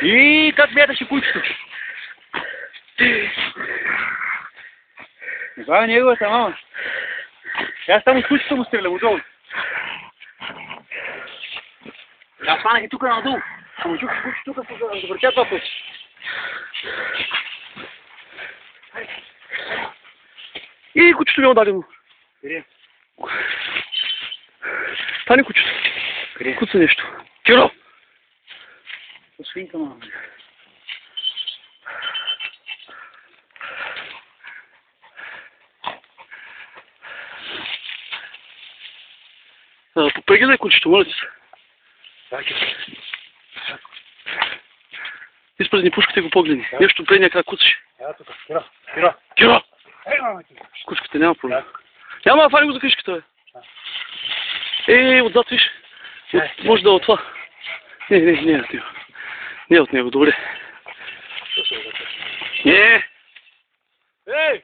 И как мяташе кучето? Това е неговата мама. Аз само с кучето му стрелям отдолу. Аз станах и тук надолу. Ама чух кучето тук се завъртя два пъти. И кучето ми е ударило. Къде? Това не кучето. Къде? Куца нещо. Киро! Свинка, мама. Попрегидай кучето, моля ти се. Изпразни пушката и го погледни. Нещо предния крак куцаш. Киро! Киро! Киро! Кучката няма проблем. Няма, фани го за кришката, бе. Отзад виж. Може да е от това. Не е от него. Не е от него, добре. Не! Ей!